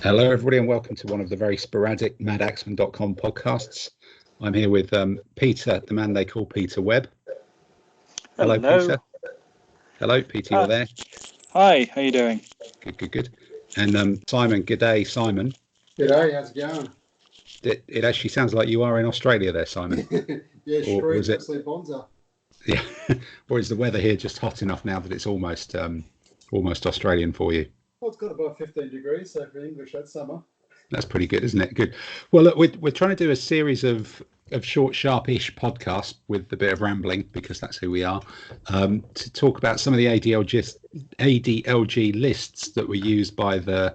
Hello, everybody, and welcome to one of the very sporadic Madaxeman.com podcasts. I'm here with Peter, the man they call Peter Webb. Hello, Peter. Hello, Peter, you're there. Hi, how you doing? Good. And Simon, good day, Simon. G'day, how's it going? It actually sounds like you are in Australia there, Simon. Yeah, or is it Bonza? Yeah, or is the weather here just hot enough now that it's almost Australian for you? Well, it's got above 15 degrees, so for English, that's summer. That's pretty good, isn't it? Good. Well, look, we're trying to do a series of short, sharpish podcasts with a bit of rambling, because that's who we are, to talk about some of the ADLG lists that were used by the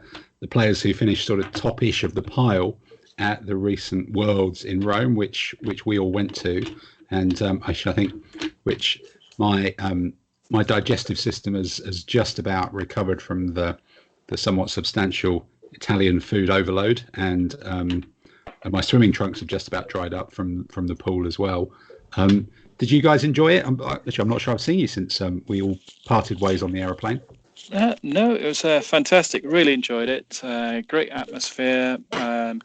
players who finished sort of top-ish of the pile at the recent Worlds in Rome, which we all went to, and actually I think which my digestive system has just about recovered from the somewhat substantial Italian food overload, and my swimming trunks have just about dried up from the pool as well. Did you guys enjoy it? Actually, I'm not sure I've seen you since we all parted ways on the aeroplane. No, it was fantastic. Really enjoyed it. Great atmosphere.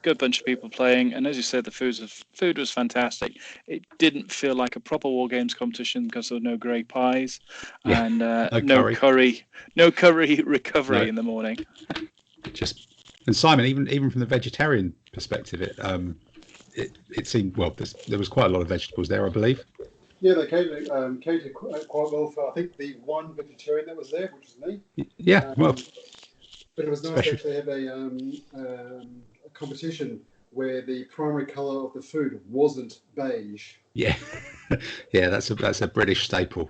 Good bunch of people playing, and as you said, the food was fantastic. It didn't feel like a proper war games competition because there were no grey pies, and no curry recovery in the morning. And Simon, even from the vegetarian perspective, it seemed, well, there was quite a lot of vegetables there, I believe. Yeah, they catered quite well for, I think, the one vegetarian that was there, which was me. Yeah, but it was nice to actually have a competition where the primary colour of the food wasn't beige. Yeah, yeah, that's a British staple.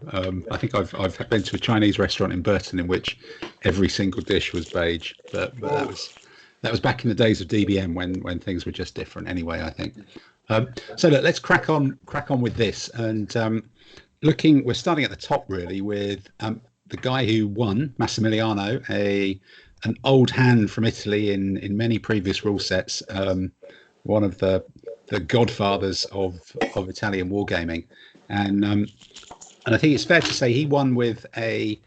I think I've been to a Chinese restaurant in Burton in which every single dish was beige, but that was back in the days of DBM when things were just different. Anyway, I think. So look, let's crack on with this, and we're starting at the top really with the guy who won, Massimiliano, an old hand from Italy in many previous rule sets, one of the godfathers of Italian wargaming, and I think it's fair to say he won with a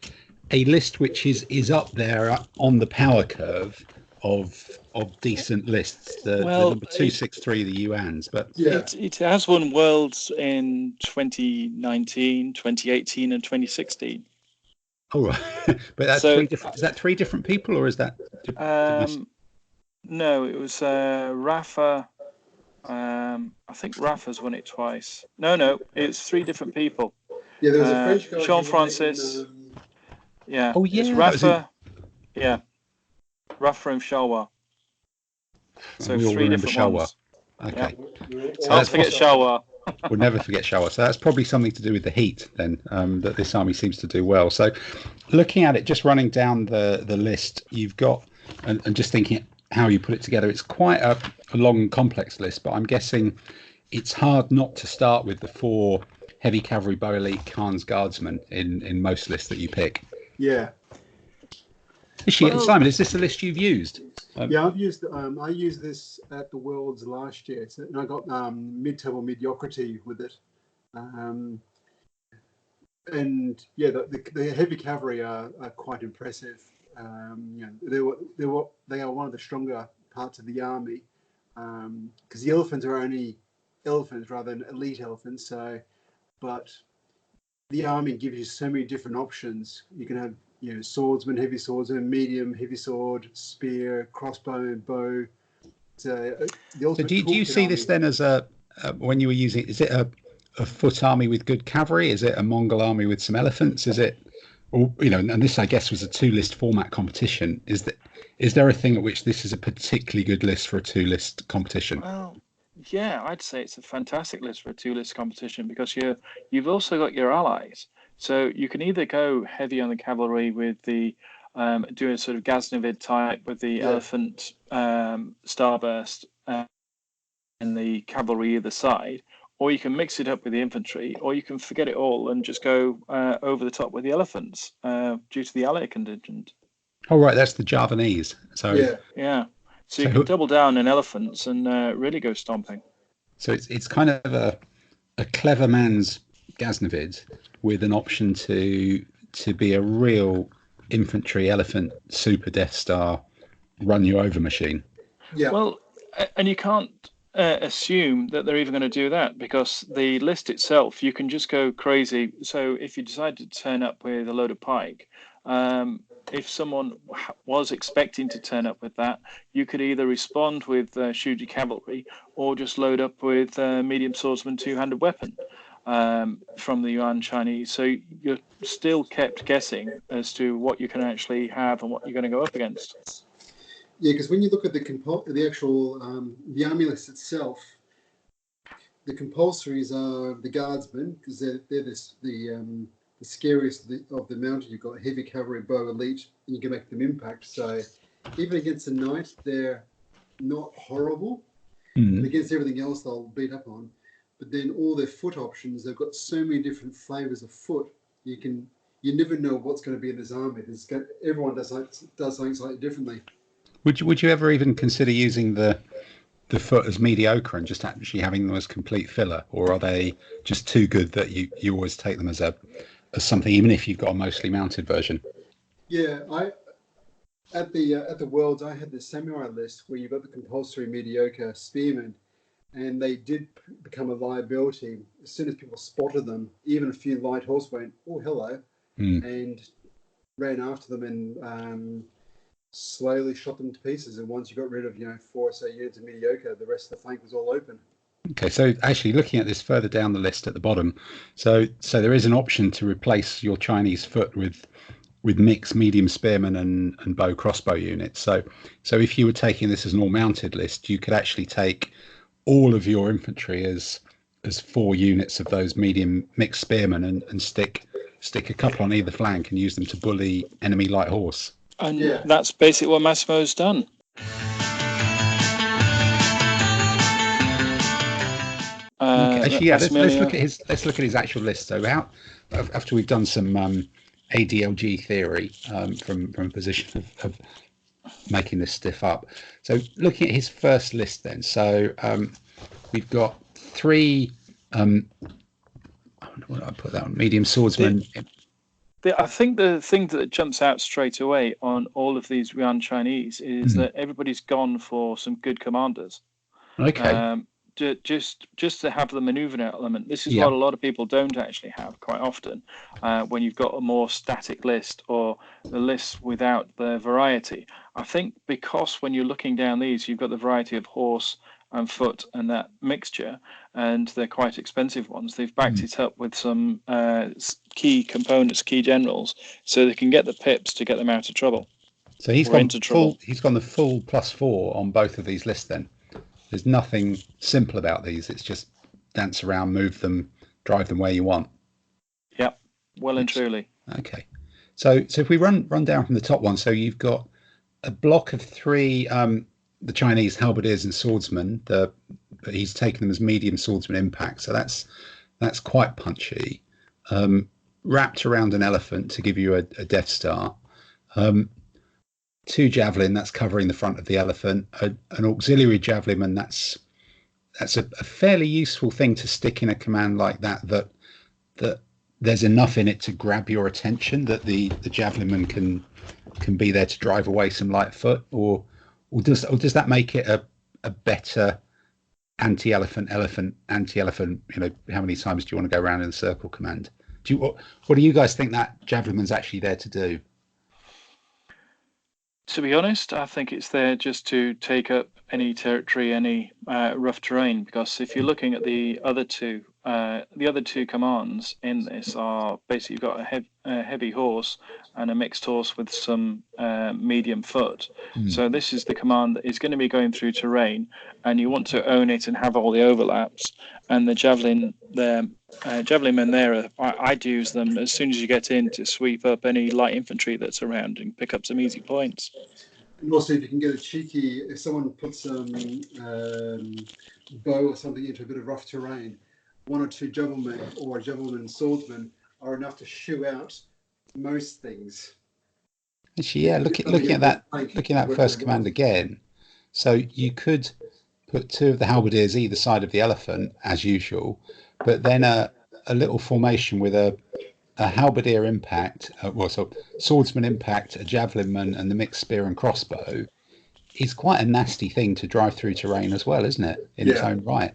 list which is up there on the power curve of decent lists. The number 263, the Yuans, but it has won Worlds in 2019, 2018, and 2016. Oh, right. But that's three different. Is that three different people, or is that? No, it was Rafa. I think Rafa's won it twice. No, it's three different people. Yeah, there was a French guy. Jean-Francis. Yeah. Oh, yeah. It's Rafa. Yeah. Rafa and Shawa. So we all three remember different Shawa. ones. Okay. Yeah. Can't forget Shawa. We'll never forget Shawa. So that's probably something to do with the heat then, that this army seems to do well. So looking at it, just running down the list, you've got, and just thinking how you put it together, it's quite a long, complex list, but I'm guessing it's hard not to start with the 4 heavy cavalry bow elite Khan's guardsmen in most lists that you pick. Yeah. Simon, is this the list you've used? Yeah, I've used. I used this at the Worlds last year, and I got mid-table mediocrity with it. And yeah, the heavy cavalry are quite impressive. They are one of the stronger parts of the army, because the elephants are only elephants rather than elite elephants. So, but the army gives you so many different options. You can have swordsman, heavy swordsman, medium, heavy sword, spear, crossbow, bow. So do you see this then as when you were using, is it a foot army with good cavalry? Is it a Mongol army with some elephants? Is it, or, and this I guess was a 2-list format competition. Is there a thing at which this is a particularly good list for a 2-list competition? Well, yeah, I'd say it's a fantastic list for a 2-list competition, because you've also got your allies. So you can either go heavy on the cavalry with the doing a sort of Ghaznavid type with the elephant starburst and the cavalry either side, or you can mix it up with the infantry, or you can forget it all and just go over the top with the elephants due to the ally contingent. Oh, right, that's the Javanese. So yeah. So you can double down in elephants and really go stomping. So it's kind of a clever man's Ghaznavid with an option to be a real infantry elephant super Death Star run you over machine. Yeah. Well, and you can't assume that they're even going to do that, because the list itself, you can just go crazy. So if you decide to turn up with a load of pike, if someone was expecting to turn up with that, you could either respond with Shuji cavalry or just load up with medium swordsman two-handed weapon from the Yuan Chinese. So you're still kept guessing as to what you can actually have and what you're going to go up against. Yeah, because when you look at the actual the army list itself, the compulsories are the guardsmen, because they're the scariest of the mounted. You've got heavy cavalry, bow, elite, and you can make them impact. So even against a knight, they're not horrible. And against everything else, they'll beat up on. But then all their foot options, they've got so many different flavors of foot. You never know what's going to be in this army. Everyone does something slightly differently. Would you ever even consider using the foot as mediocre and just actually having them as complete filler, or are they just too good that you always take them as something, even if you've got a mostly mounted version? Yeah, at the Worlds, I had the samurai list where you've got the compulsory mediocre spearmen, and they did become a liability as soon as people spotted them. Even a few light horse went, "Oh, hello," and ran after them and slowly shot them to pieces. And once you got rid of 4 or so units of mediocre, the rest of the flank was all open. Okay, so actually looking at this further down the list at the bottom, so there is an option to replace your Chinese foot with mixed medium spearmen and bow crossbow units. So if you were taking this as an all mounted list, you could actually take all of your infantry as 4 units of those medium mixed spearmen and stick a couple on either flank and use them to bully enemy light horse. And that's basically what Massimo's done. Actually, yeah. Let's look at his actual list. So after we've done some ADLG theory from a position of making this stiff up. So looking at his first list, then. So we've got 3. What did I put that on? Medium swordsmen. I think the thing that jumps out straight away on all of these Yuan Chinese is that everybody's gone for some good commanders. Okay. Just to have the maneuvering element. This is what a lot of people don't actually have quite often when you've got a more static list or the list without the variety. I think because when you're looking down these, you've got the variety of horse and foot and that mixture, and they're quite expensive ones. They've backed it up with some key components, key generals, so they can get the pips to get them out of trouble. So he's gone the full +4 on both of these lists then. There's nothing simple about these. It's just dance around, move them, drive them where you want. Yep, well and truly. Okay. So if we run down from the top one, so you've got a block of 3 the Chinese halberdiers and swordsmen. But he's taken them as medium swordsman impact, so that's quite punchy. Wrapped around an elephant to give you a Death Star. 2 javelin, that's covering the front of the elephant. An auxiliary javelinmen, that's a fairly useful thing to stick in a command like that there's enough in it to grab your attention that the javelinmen can be there to drive away some light foot, or does that make it a better anti-elephant anti-elephant? How many times do you want to go around in a circle command? What do you guys think that javelinman's actually there to do? To be honest, I think it's there just to take up any territory, any rough terrain. Because if you're looking at the other two commands in this are basically you've got a heavy horse and a mixed horse with some medium foot. So this is the command that is going to be going through terrain, and you want to own it and have all the overlaps. And the javelinmen there, I'd use them as soon as you get in to sweep up any light infantry that's around and pick up some easy points. And also, if you can get if someone puts some bow or something into a bit of rough terrain, 1 or 2 javelin or a javelin swordsman are enough to shoo out most things. Actually, yeah. Looking at that first command again, so you could put 2 of the halberdiers either side of the elephant as usual, but then a little formation with a halberdier impact, swordsman impact, a javelinman, and the mixed spear and crossbow is quite a nasty thing to drive through terrain as well, isn't it? In its own right,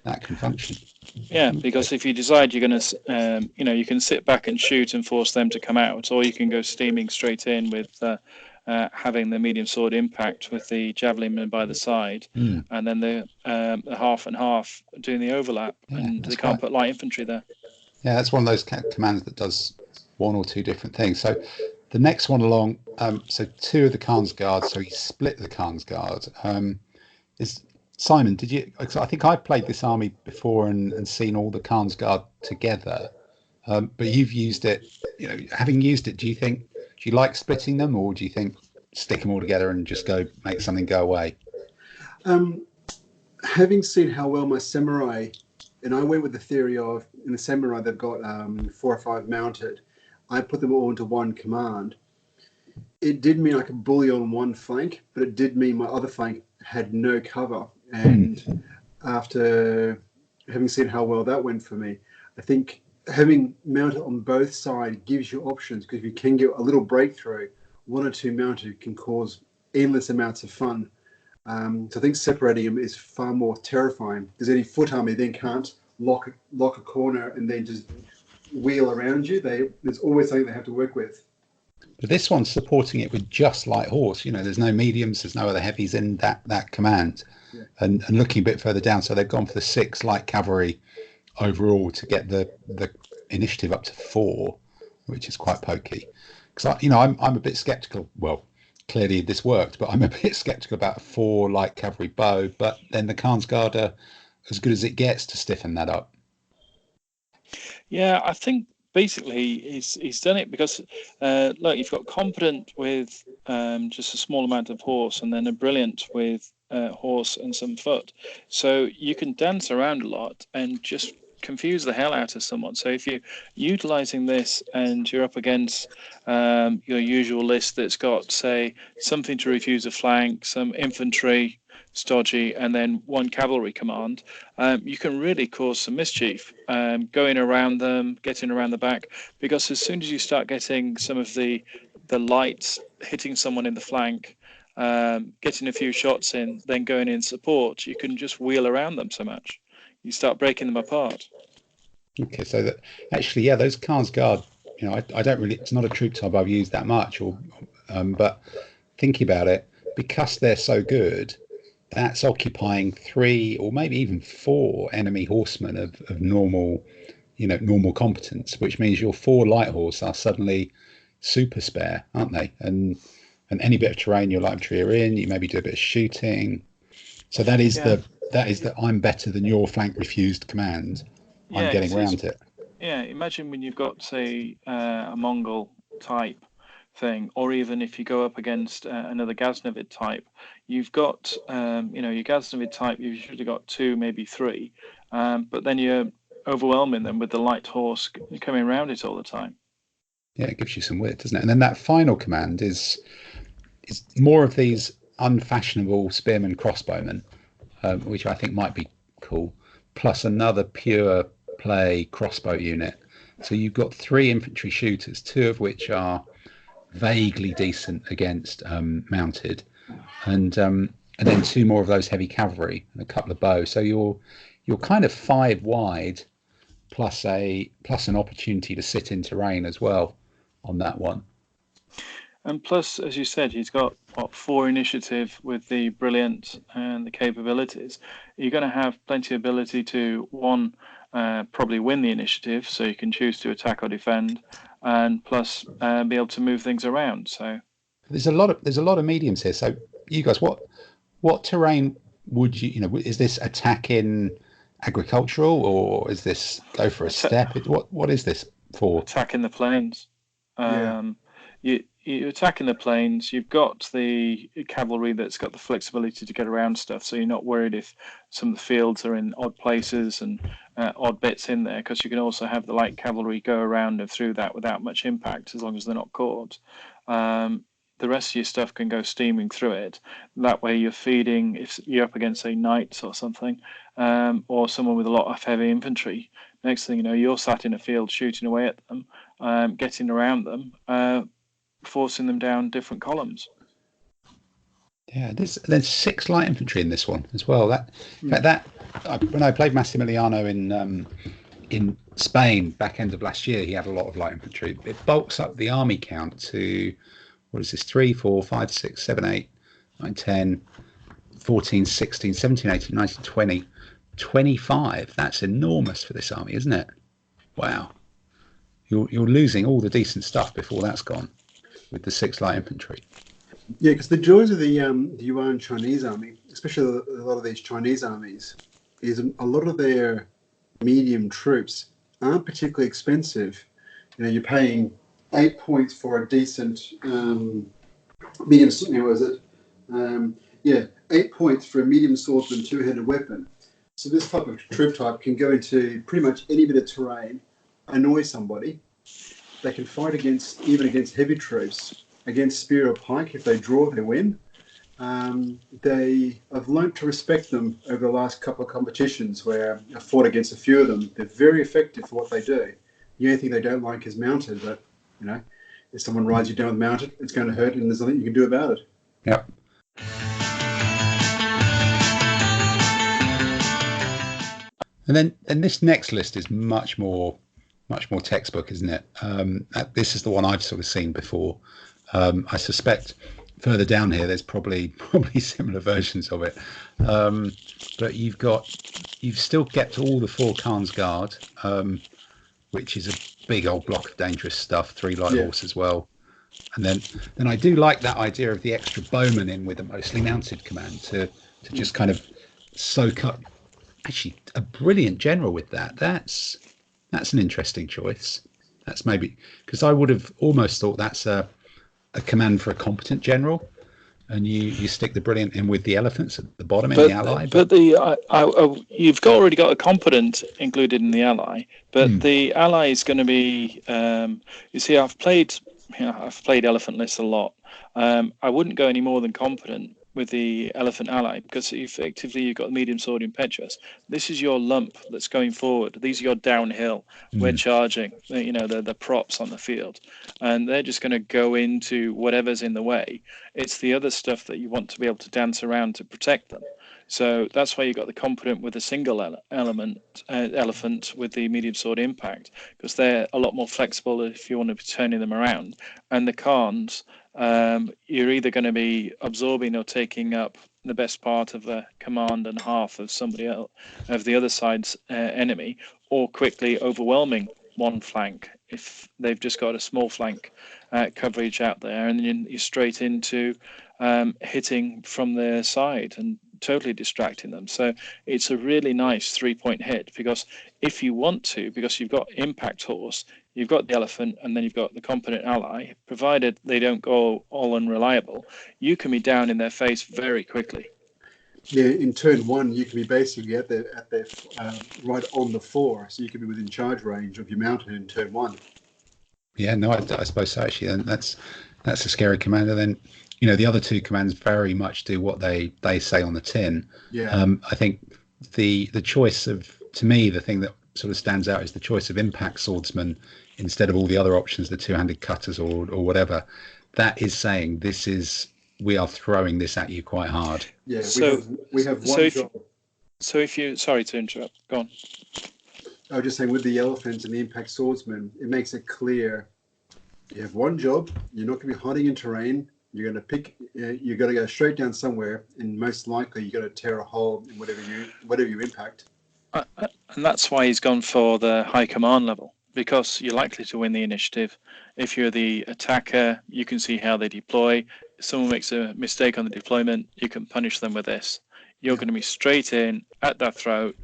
that can function. Yeah, because if you decide you're going to, you can sit back and shoot and force them to come out, or you can go steaming straight in with having the medium sword impact with the javelinmen by the side, and then the half and half doing the overlap, and they can't put light infantry there. Yeah, that's one of those commands that does one or two different things. So the next one along, so two of the Khan's Guard, so he split the Khan's Guard. Is Simon, did you? I think I've played this army before and seen all the Khan's Guard together, but you've used it. Having used it, do you like splitting them, or do you think stick them all together and just go make something go away? Having seen how well my samurai, and I went with the theory of in the samurai they've got 4 or 5 mounted. I put them all into one command. It did mean I could bully on one flank, but it did mean my other flank had no cover. And after having seen how well that went for me, I think having mounted on both sides gives you options, because if you can get a little breakthrough, 1 or 2 mounted can cause endless amounts of fun. So I think separating them is far more terrifying, because any foot army then can't lock a corner and then just wheel around you. There's always something they have to work with. But this one's supporting it with just light horse. There's no mediums, there's no other heavies in that command. Yeah. And looking a bit further down, so they've gone for the 6 light cavalry overall to get the initiative up to 4, which is quite pokey. Because I'm a bit skeptical. Well, clearly this worked, but I'm a bit skeptical about a 4 light cavalry bow. But then the Khan's Guard are as good as it gets to stiffen that up. Yeah, I think basically he's done it because look, you've got competent with just a small amount of horse, and then a brilliant with horse and some foot. So you can dance around a lot and just confuse the hell out of someone. So if you're utilizing this and you're up against your usual list that's got, say, something to refuse a flank, some infantry, stodgy, and then 1 cavalry command, you can really cause some mischief going around them, getting around the back, because as soon as you start getting some of the lights hitting someone in the flank, getting a few shots in, then going in support, you can just wheel around them so much. You start breaking them apart. Okay, so that actually, yeah, those Khan's Guard, I don't really, it's not a troop type I've used that much, but thinking about it, because they're so good, that's occupying 3 or maybe even 4 enemy horsemen of normal competence, which means your 4 light horse are suddenly super spare, aren't they? And any bit of terrain your light infantry are in, you maybe do a bit of shooting. So that is the I'm better than your flank refused command. I'm getting around it. Yeah, imagine when you've got, say, a Mongol type thing, or even if you go up against another Ghaznavid type, you've got, your Ghaznavid type, you've usually got 2, maybe 3, but then you're overwhelming them with the light horse coming around it all the time. Yeah, it gives you some width, doesn't it? And then that final command is more of these unfashionable spearmen crossbowmen, which I think might be cool, plus another pure play crossbow unit. So you've got 3 infantry shooters, 2 of which are vaguely decent against mounted, and then 2 more of those heavy cavalry and a couple of bows. So you're kind of 5 wide, plus an opportunity to sit in terrain as well on that one. And plus, as you said, he's got 4 initiative with the brilliant and the capabilities. You're going to have plenty of ability to, 1, probably win the initiative, so you can choose to attack or defend, and plus be able to move things around. So there's a lot of mediums here. So you guys, what terrain would you is this attack in agricultural, or is this go for a steppe? What is this for? Attack in the plains. You attack in the plains. You've got the cavalry that's got the flexibility to get around stuff, so you're not worried if some of the fields are in odd places and odd bits in there, because you can also have the light cavalry go around and through that without much impact, as long as they're not caught. The rest of your stuff can go steaming through it. That way you're feeding, if you're up against, say, knights or something, or someone with a lot of heavy infantry. Next thing you know, you're sat in a field shooting away at them, getting around them, forcing them down different columns. Yeah, there's 6 light infantry in this one as well. In fact, when I played Massimiliano in Spain back end of last year, he had a lot of light infantry. It bulks up the army count to, what is this, 3, 4, 5, 6, 7, 8, 9, 10, 14, 16, 17, 18, 19, 20, 25. That's enormous for this army, isn't it? Wow. You're losing all the decent stuff before that's gone with the 6 light infantry. Yeah, because the joys of the Yuan Chinese army, especially a lot of these Chinese armies, is a lot of their medium troops aren't particularly expensive. You know, you're paying 8 points for a decent medium. What is it? 8 points for a medium swordsman 2-handed weapon. So this type of troop type can go into pretty much any bit of terrain, annoy somebody. They can fight even against heavy troops. Against spear or pike, if they draw, they win. I've learned to respect them over the last couple of competitions where I've fought against a few of them. They're very effective for what they do. The only thing they don't like is mounted, but you know, if someone rides you down with mounted, it's going to hurt, and there's nothing you can do about it. Yep. And this next list is much more textbook, isn't it? This is the one I've sort of seen before. I suspect further down here there's probably similar versions of it, but you've still kept all the 4 Khan's Guard, which is a big old block of dangerous stuff, 3 light horse as well, and then I do like that idea of the extra bowman in with a mostly mounted command to just kind of soak up. Actually, a brilliant general with that. That's an interesting choice. That's maybe because I would have almost thought that's a command for a competent general, and you stick the brilliant in with the elephants at the bottom in the ally. But you've already got a competent included in the ally, but the ally is going to be. You see, I've played elephant lists a lot. I wouldn't go any more than competent with the elephant ally, because effectively you've got medium sword impetuous. This is your lump that's going forward. These are your downhill. We're charging. You know, the props on the field, and they're just going to go into whatever's in the way. It's the other stuff that you want to be able to dance around to protect them. So that's why you got the competent with a single elephant with the medium sword impact, because they're a lot more flexible if you want to be turning them around. And the Khans, you're either going to be absorbing or taking up the best part of a command and half of somebody else, of the other side's enemy, or quickly overwhelming one flank if they've just got a small flank coverage out there, and then you're straight into hitting from their side and totally distracting them. So it's a really nice 3-point hit, because if you want to, because you've got impact horse, you've got the elephant, and then you've got the competent ally, provided they don't go all unreliable, you can be down in their face very quickly. Yeah, in turn 1, you can be basically at their right on the 4, so you can be within charge range of your mountain in turn 1. Yeah, no, I suppose so, actually, and that's a scary commander. Then, you know, the other 2 commands very much do what they say on the tin. Yeah. I think the choice of, to me, the thing that sort of stands out is the choice of impact swordsman instead of all the other options, the 2-handed cutters or whatever. That is saying we are throwing this at you quite hard. Yeah, we have one job. So if you, sorry to interrupt, go on. I was just saying, with the elephants and the impact swordsman, it makes it clear you have one job. You're not going to be hiding in terrain. You're going to got to go straight down somewhere, and most likely you're going to tear a hole in whatever you impact. And that's why he's gone for the high command level, because you're likely to win the initiative. If you're the attacker, you can see how they deploy. If someone makes a mistake on the deployment, you can punish them with this. You're going to be straight in at their throat,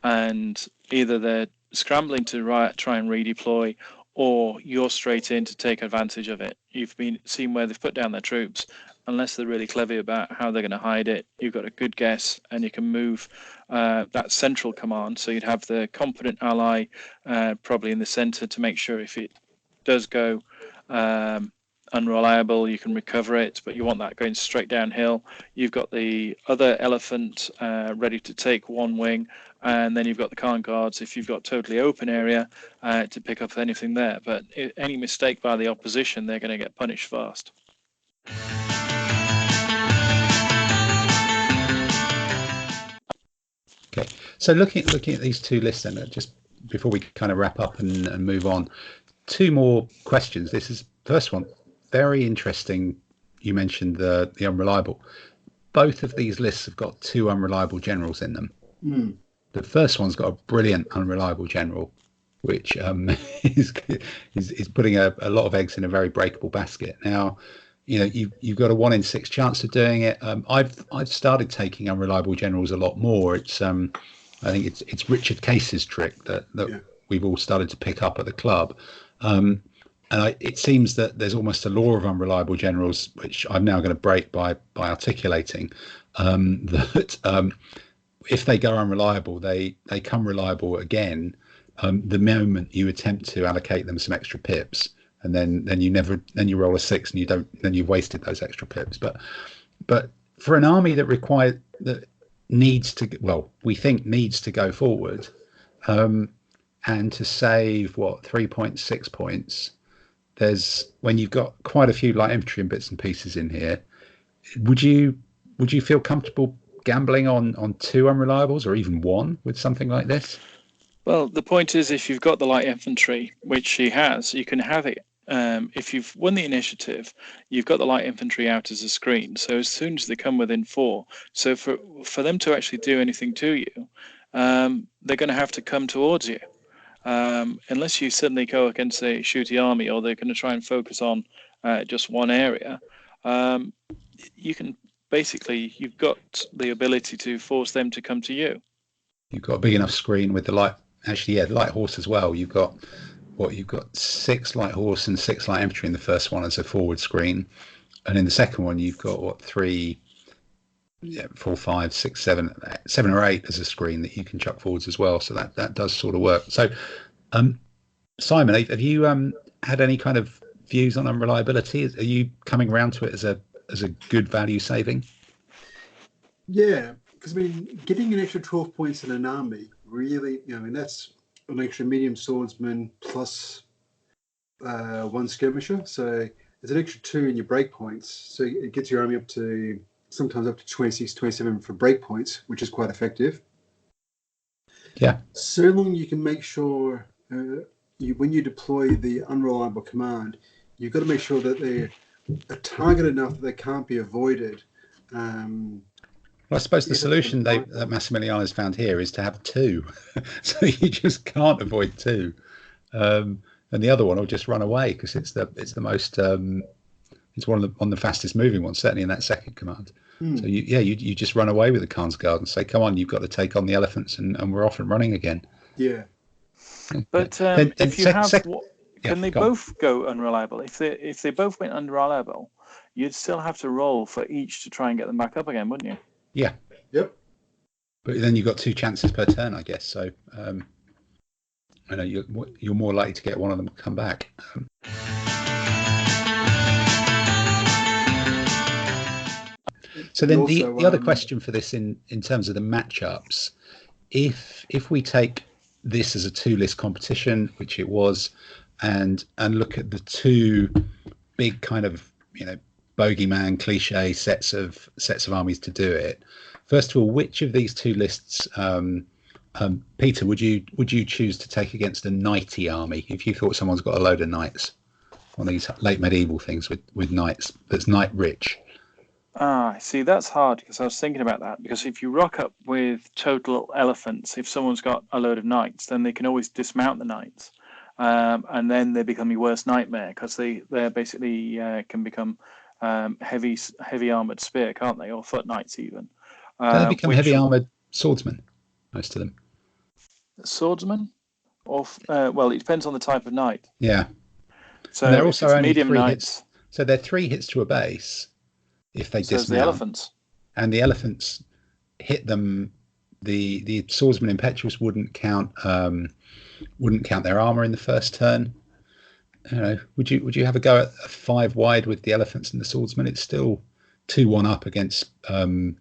and either they're scrambling to try and redeploy, or you're straight in to take advantage of it. You've seen where they've put down their troops. Unless they're really clever about how they're going to hide it, you've got a good guess, and you can move that central command. So you'd have the competent ally probably in the center to make sure if it does go unreliable, you can recover it, but you want that going straight downhill. You've got the other elephant ready to take one wing, and then you've got the Khan guards if you've got totally open area to pick up anything there. But any mistake by the opposition, they're going to get punished fast. So looking at these two lists, then just before we kind of wrap up and move on, two more questions. This is first one, very interesting. You mentioned the unreliable. Both of these lists have got two unreliable generals in them. Mm. The first one's got a brilliant unreliable general, which is putting a lot of eggs in a very breakable basket. Now, you've got a 1 in 6 chance of doing it. I've started taking unreliable generals a lot more. It's I think it's Richard Case's trick that we've all started to pick up at the club. It seems that there's almost a law of unreliable generals, which I'm now going to break by articulating that if they go unreliable, they come reliable again the moment you attempt to allocate them some extra pips, and then you roll a 6 and you've wasted those extra pips. But for an army that needs to go forward, and to save 3.6 points. When you've got quite a few light infantry and bits and pieces in here, would you feel comfortable gambling on 2 unreliables or even 1 with something like this? Well, the point is, if you've got the light infantry, which he has, you can have it. If you've won the initiative, you've got the light infantry out as a screen. So as soon as they come within 4, so for them to actually do anything to you, they're going to have to come towards you. Unless you suddenly go against a shooty army, or they're going to try and focus on just one area, you can you've got the ability to force them to come to you. You've got a big enough screen with the light. Actually, yeah, light horse as well. You've got 6 light horse and 6 light infantry in the first one as a forward screen, and in the second one you've got 3, 4, 5, 6, 7 or 8 as a screen that you can chuck forwards as well. So that does sort of work. So, Simon, have you had any kind of views on unreliability? Are you coming around to it as a good value saving? Yeah, because getting an extra 12 points in an army really, that's an extra medium swordsman plus 1 skirmisher. So it's an extra 2 in your break points. So it gets your army sometimes up to 26, 27 for break points, which is quite effective. Yeah. So long you can make sure when you deploy the unreliable command, you've got to make sure that they're a target enough that they can't be avoided. Well, I suppose the solution that Massimiliano has found here is to have 2. So you just can't avoid 2. And the other one will just run away because it's the most it's one of the fastest moving ones, certainly in that second command. So you just run away with the Khan's Guard and say, come on, you've got to take on the elephants, and we're off and running again. Yeah. But if you have, can they both go unreliable? If they both went unreliable, you'd still have to roll for each to try and get them back up again, wouldn't you? Yeah. Yep. But then you've got 2 chances per turn, I guess. So I know you're more likely to get one of them to come back. So then the other question for this in terms of the matchups, if we take this as a 2-list competition, which it was, and look at the 2 big kind of bogeyman cliche sets of armies to do it. First of all, which of these 2 lists, Peter, would you choose to take against a knighty army if you thought someone's got a load of knights? One of these late medieval things with knights that's knight rich. See, that's hard because I was thinking about that. Because if you rock up with total elephants, if someone's got a load of knights, then they can always dismount the knights, and then they become your worst nightmare because they're basically can become heavy armored spear, can't they, or foot knights even? They become heavy armored swordsmen, most of them. Swordsmen, or well, it depends on the type of knight. Yeah. So and they're also only medium 3 knights. hits. So they're 3 hits to a base. If they dismount, the elephants, and the elephants hit them, the swordsman impetuous wouldn't count their armor in the first turn. Would you have a go at a 5 wide with the elephants and the swordsman? It's still 2-1 up against 2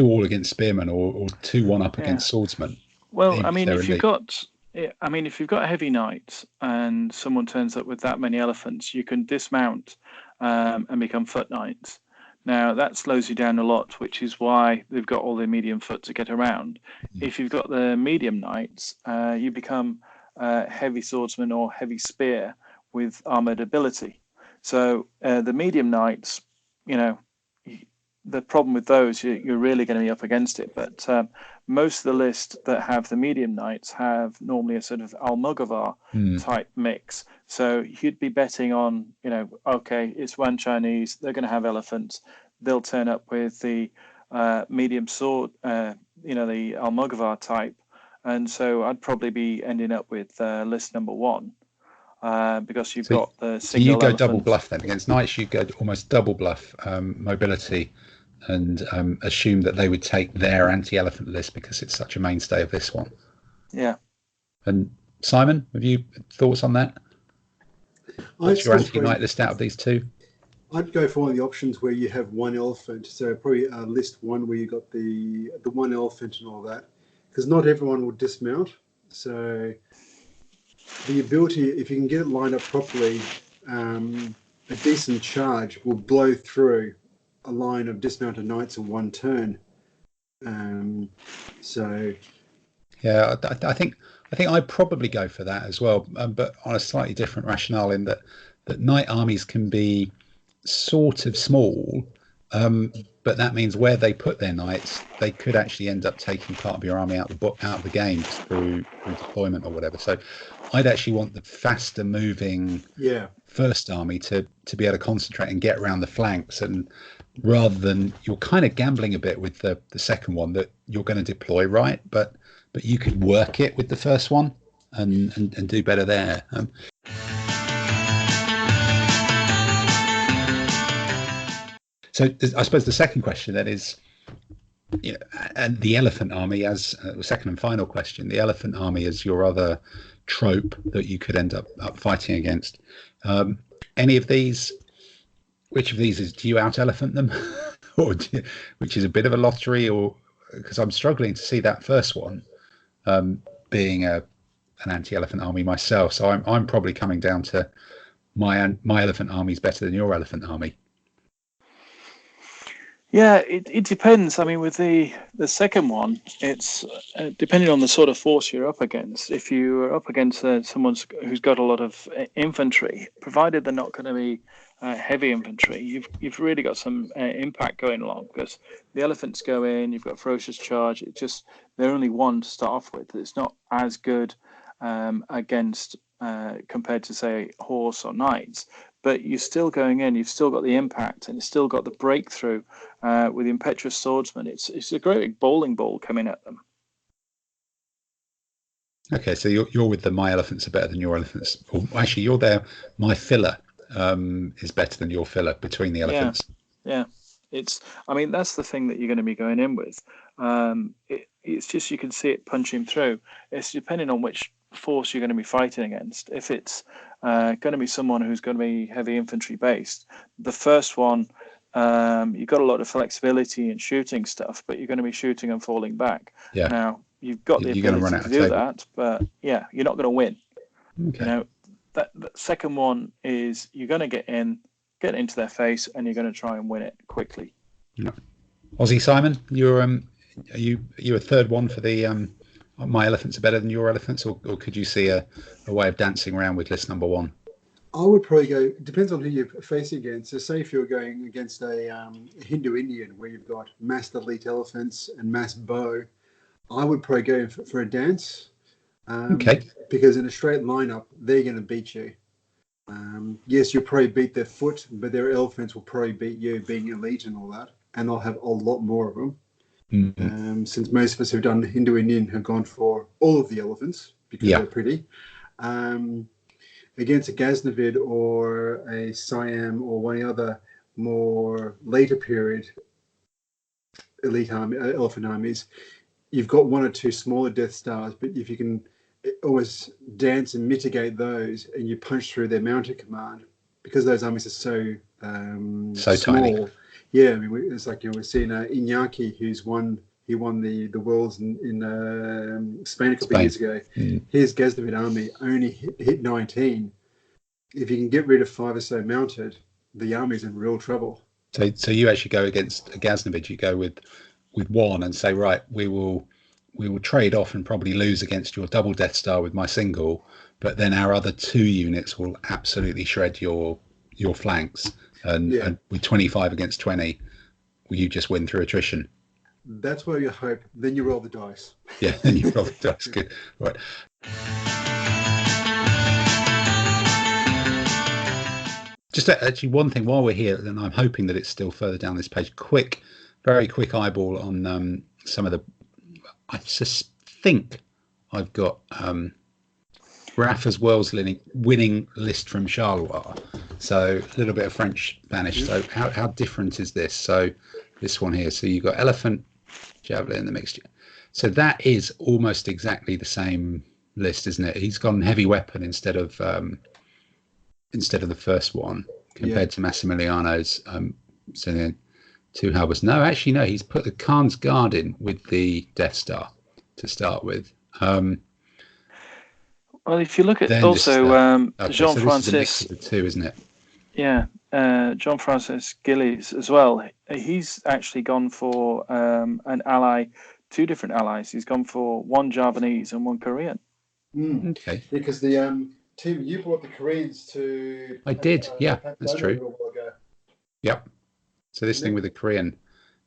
all against spearmen, or 2-1 up against swordsmen. Well, if you've got heavy knights and someone turns up with that many elephants, you can dismount and become foot knights. Now that slows you down a lot, which is why they've got all their medium foot to get around. If you've got the medium knights, you become heavy swordsman or heavy spear with armored ability. So the medium knights, you know, the problem with those, you're really going to be up against it. But most of the list that have the medium knights have normally a sort of Almogavar type mix. So you'd be betting on, you know, okay, it's Yuan Chinese, they're going to have elephants. They'll turn up with the medium sword, you know, the Almogavar type. And so I'd probably be ending up with list number 1. Because you've got the so you single go elephant. double bluff then against knights. You go almost double bluff mobility, and assume that they would take their anti-elephant list because it's such a mainstay of this one. Yeah. And Simon, have you thoughts on that? What's your anti-knight list out of these two? I'd go for one of the options where you have one elephant. So probably list 1 where you got the one elephant and all that, because not everyone will dismount. So the ability, if you can get it lined up properly, a decent charge will blow through a line of dismounted knights in one turn. So yeah, I think I'd probably go for that as well, but on a slightly different rationale, in that knight armies can be sort of small, but that means where they put their knights, they could actually end up taking part of your army out of the game through deployment or whatever. So I'd actually want the faster moving first army to be able to concentrate and get around the flanks, and rather than, you're kind of gambling a bit with the second one that you're going to deploy right, but you could work it with the first one and do better there. So I suppose the second question then is, you know, and the elephant army as the second and final question, the elephant army as your other trope that you could end up fighting against. Any of these, which of these do you out elephant them, or which is a bit of a lottery, or because I'm struggling to see that first one being an anti-elephant army myself. So I'm probably coming down to my elephant army is better than your elephant army. Yeah, it depends. I mean, with the second one, it's depending on the sort of force you're up against. If you're up against someone who's got a lot of infantry, provided they're not going to be heavy infantry, you've really got some impact going along, because the elephants go in, you've got ferocious charge. It just, they're only 1 to start off with. It's not as good against compared to, say, horse or knights. But you're still going in, you've still got the impact, and you've still got the breakthrough with the impetuous swordsman. It's a great big bowling ball coming at them. Okay, so you're with the my elephants are better than your elephants. Or actually, you're there. My filler is better than your filler between the elephants. Yeah. I mean, that's the thing that you're going to be going in with. It's just, you can see it punching through. It's depending on which force you're going to be fighting against. If it's going to be someone who's going to be heavy infantry based, the first one, you've got a lot of flexibility in shooting stuff, but you're going to be shooting and falling back. Yeah. Now you've got the ability to do that, but yeah, you're not going to win. Okay. You know, that the second one is, you're going to get into their face, and you're going to try and win it quickly. Yeah. Aussie Simon, you're are you a third one for the my elephants are better than your elephants, or could you see a way of dancing around with list number 1? I would probably go, depends on who you're facing against. So say if you're going against a Hindu Indian where you've got massed elite elephants and massed bow, I would probably go for a dance. Okay. Because in a straight lineup, they're going to beat you. Yes, you'll probably beat their foot, but their elephants will probably beat you, being elite and all that. And they'll have a lot more of them. Mm-hmm. Since most of us who've done Hindu Indian have gone for all of the elephants because they're pretty. Against a Ghaznavid or a Siam or one other more later period elite army, elephant armies, you've got 1 or 2 smaller Death Stars, but if you can always dance and mitigate those, and you punch through their mounted command, because those armies are so small. Tiny. Yeah, I mean, it's like, you know, we've seen Iñaki, he won the worlds in Spain a couple of years ago. His Ghaznavid army only hit 19. If you can get rid of 5 or so mounted, the army's in real trouble. So you actually go against a Ghaznavid. You go with one and say, right, we will trade off and probably lose against your double Death Star with my single, but then our other 2 units will absolutely shred your flanks, and with 25 against 20, you just win through attrition. That's where you hope. Then you roll the dice. Yeah, then you roll the dice. Good. Right. Just actually one thing while we're here, and I'm hoping that it's still further down this page. Very quick eyeball on some of the. I just think I've got Rafa's World's winning list from Charleroi. So a little bit of French Spanish. So how different is this? So this one here. So you've got elephant, javelin, the mixture. So that is almost exactly the same list, isn't it? He's gone heavy weapon instead of the first one compared to Massimiliano's. So then 2 halberds. No, actually, no. He's put the Khan's Guard in with the Death Star to start with. Well, if you look at also Jean-Francis, so the 2, isn't it? Yeah, Jean-Francis Gillies as well. He's actually gone for an ally, 2 different allies. He's gone for 1 Javanese and 1 Korean. Okay. Because the Tim, you brought the Koreans to. I did. Yeah, that's true. Yep. So this thing with the Korean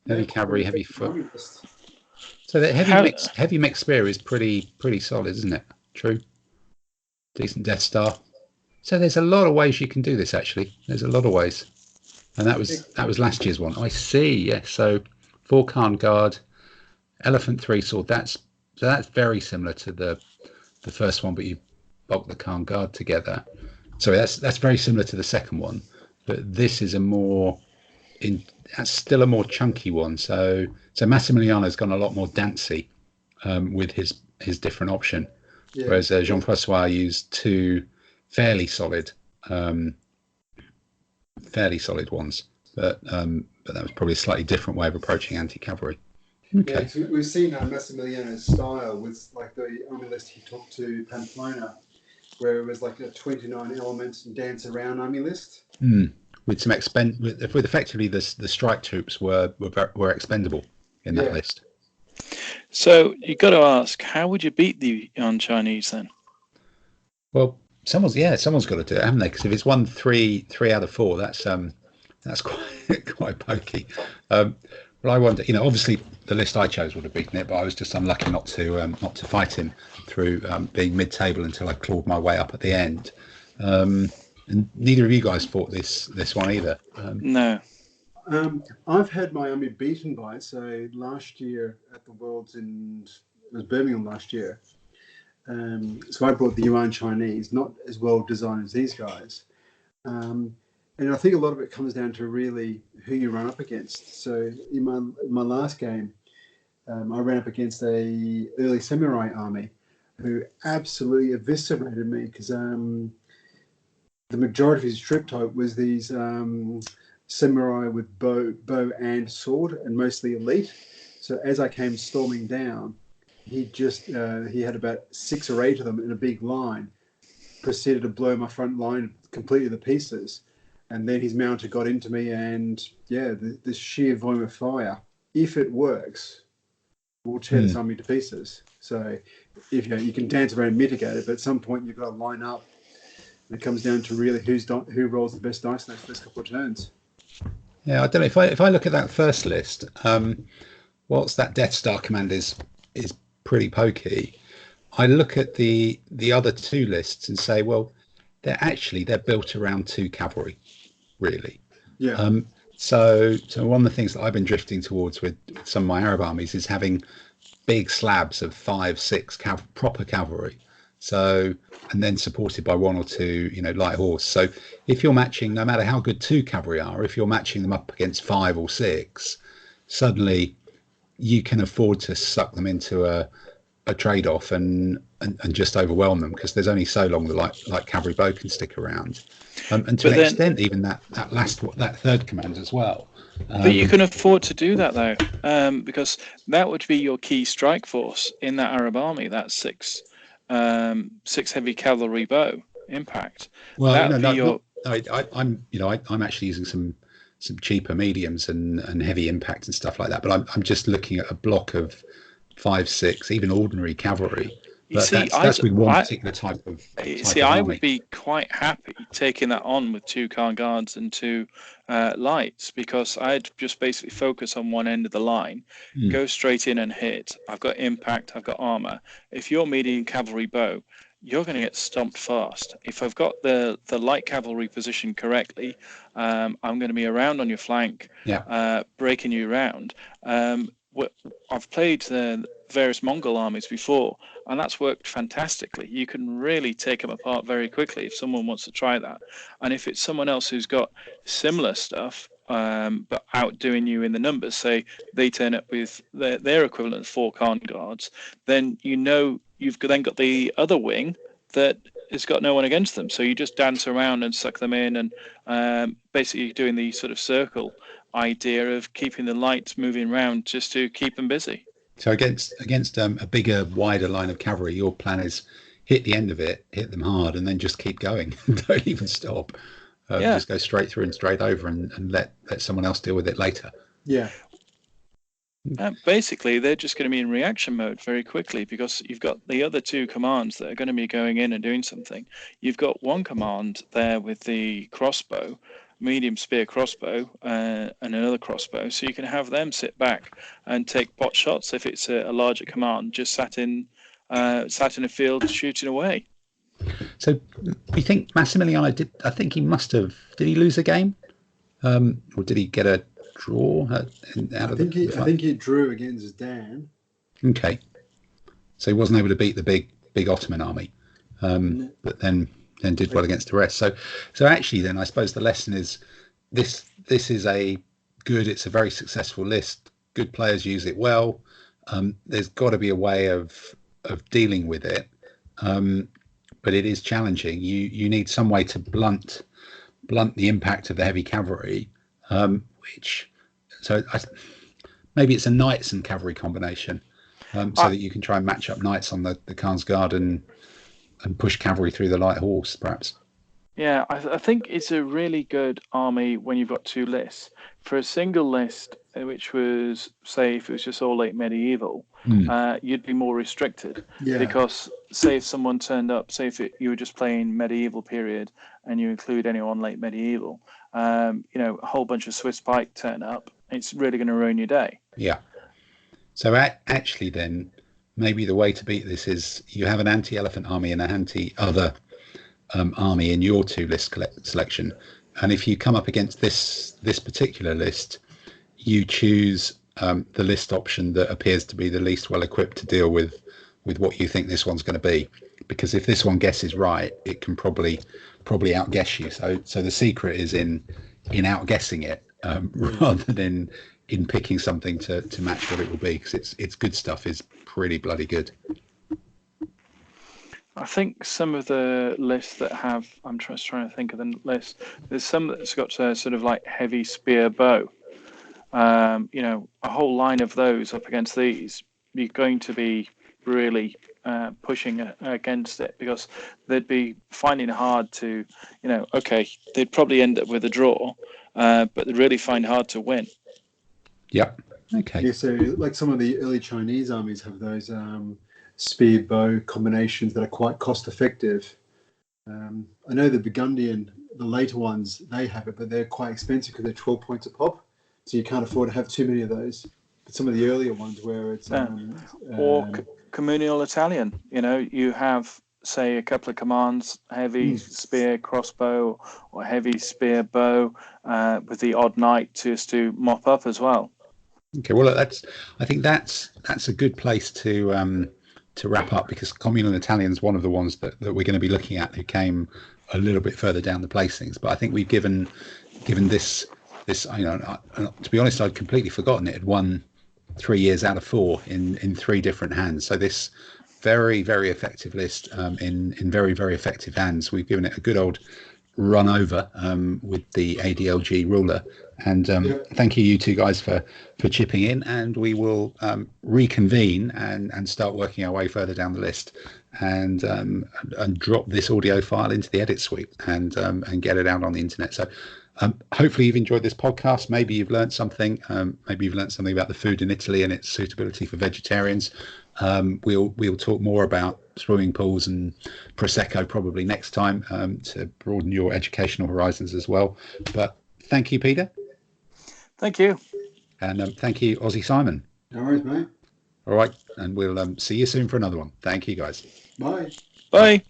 heavy cavalry, heavy foot. So the heavy mixed spear is pretty solid, isn't it? True. Decent Death Star. So there's a lot of ways you can do this. Actually, there's a lot of ways, and that was last year's one. I see. Yeah. So 4 Khan Guard, elephant 3 sword. That's very similar to the first one, but you bulk the Khan Guard together. So that's very similar to the second one, but this is that's still a more chunky one. So Massimiliano's gone a lot more dancey with his different option, whereas Jean-Francois used 2 fairly solid ones, but that was probably a slightly different way of approaching anti-cavalry. Okay. Yeah, we've seen Massimiliano's style with like the army list he took to Pamplona, where it was like a 29 element dance around army list. With some with effectively the strike troops were expendable in that list. So you've got to ask, how would you beat the Yuan Chinese then? Well, someone's got to do it, haven't they? Because if it's 1 3 out of 4, that's quite pokey. But I wonder, obviously the list I chose would have beaten it, but I was just unlucky not to fight him through being mid-table until I clawed my way up at the end. And neither of you guys fought this one either. No. I've had my army beaten by it. So last year at the Worlds it was Birmingham last year. So I brought the Yuan Chinese, not as well designed as these guys. And I think a lot of it comes down to really who you run up against. So in my last game, I ran up against a early samurai army who absolutely eviscerated me because the majority of his troop type was these samurai with bow and sword, and mostly elite. So as I came storming down, he had about 6 or 8 of them in a big line, proceeded to blow my front line completely to pieces. And then his mounter got into me, and the sheer volume of fire, if it works, will tear this army to pieces. So if you can dance around and mitigate it, but at some point you've got to line up. And it comes down to really who rolls the best dice in those first couple of turns. Yeah, I don't know if I look at that first list, whilst that Death Star command is pretty pokey, I look at the other 2 lists and say, well, they're built around 2 cavalry, really. Yeah. So one of the things that I've been drifting towards with some of my Arab armies is having big slabs of 5, 6 proper cavalry. So, and then supported by 1 or 2, light horse. So if you're matching, no matter how good 2 cavalry are, if you're matching them up against 5 or 6, suddenly you can afford to suck them into a trade-off and just overwhelm them, because there's only so long the light cavalry bow can stick around, and to an extent even that third command as well. But you can afford to do that though, because that would be your key strike force in that Arab army. That 6 heavy cavalry bow impact. Well, I'm actually using cheaper mediums and heavy impact and stuff like that. But I'm just looking at a block of 5, 6, even ordinary cavalry. But that's with one particular type of army. I would be quite happy taking that on with 2 Khan guards and 2 lights, because I'd just basically focus on one end of the line, go straight in and hit. I've got impact, I've got armor. If you're medium cavalry bow, you're going to get stomped fast. If I've got the light cavalry positioned correctly, I'm going to be around on your flank, breaking you around. I've played various Mongol armies before, and that's worked fantastically. You can really take them apart very quickly if someone wants to try that. And if it's someone else who's got similar stuff, but outdoing you in the numbers, say they turn up with their equivalent of 4 Khan guards, then you've then got the other wing that has got no one against them. So you just dance around and suck them in, and basically doing the sort of circle idea of keeping the lights moving around just to keep them busy. So against a bigger, wider line of cavalry, your plan is hit the end of it, hit them hard, and then just keep going. Don't even stop. Just go straight through and straight over, and let someone else deal with it later. Yeah. Basically, they're just going to be in reaction mode very quickly, because you've got the other 2 commands that are going to be going in and doing something. You've got one command there with the crossbow, medium spear crossbow, and another crossbow, so you can have them sit back and take pot shots if it's a larger command just sat in a field shooting away. So we think Massimiliano did. I think he must have. Did he lose a game, or did he get a draw? I think he drew against Dan. Okay, so he wasn't able to beat the big Ottoman army, but then did well against the rest. So actually, then I suppose the lesson is this is it's a very successful list. Good players use it well. There's got to be a way of dealing with it, but it is challenging. You need some way to blunt the impact of the heavy cavalry, maybe it's a knights and cavalry combination, so that you can try and match up knights on the Khan's guard and push cavalry through the light horse, perhaps. Yeah, I think it's a really good army when you've got 2 lists. For a single list, which was, say, if it was just all late medieval, you'd be more restricted. Yeah. Because, say, if someone turned up, say, if you were just playing medieval period and you include anyone late medieval, a whole bunch of Swiss pike turn up, it's really going to ruin your day. Yeah. So actually, then, maybe the way to beat this is you have an anti-elephant army and an anti-other army in your 2 list selection, and if you come up against this particular list, you choose the list option that appears to be the least well equipped to deal with what you think this one's going to be, because if this one guesses right, it can probably outguess you. So the secret is in outguessing it, rather than in picking something to match what it will be, because its good stuff is pretty bloody good. I think some of the lists that have, I'm just trying to think of the list, there's some that's got sort of like heavy spear bow. A whole line of those up against these, you're going to be really pushing against it, because they'd be finding it hard to, they'd probably end up with a draw, but they'd really find hard to win. Yep. Okay. Yeah, so like some of the early Chinese armies have those spear bow combinations that are quite cost effective. I know the Burgundian, the later ones, they have it, but they're quite expensive because they're 12 points a pop, so you can't afford to have too many of those. But some of the earlier ones where it's or communal Italian, you have, say, a couple of commands, heavy spear crossbow or heavy spear bow, with the odd knight just to mop up as well. Okay, well, I think that's a good place to wrap up, because communal Italian is one of the ones that we're going to be looking at, who came a little bit further down the placings. But I think we've given this, to be honest, I'd completely forgotten it had won 3 years out of 4 in 3 different hands. So this very, very effective list in very, very effective hands. We've given it a good old run over with the ADLG ruler. And thank you 2 guys for chipping in, and we will reconvene and start working our way further down the list, and drop this audio file into the edit suite and get it out on the internet. So Hopefully you've enjoyed this podcast. Maybe you've learned something. Maybe you've learned something about the food in Italy and its suitability for vegetarians. We'll talk more about swimming pools and prosecco probably next time to broaden your educational horizons as well. But thank you, Peter. Thank you. And thank you, Aussie Simon. No worries, mate. All right, and we'll see you soon for another one. Thank you, guys. Bye. Bye.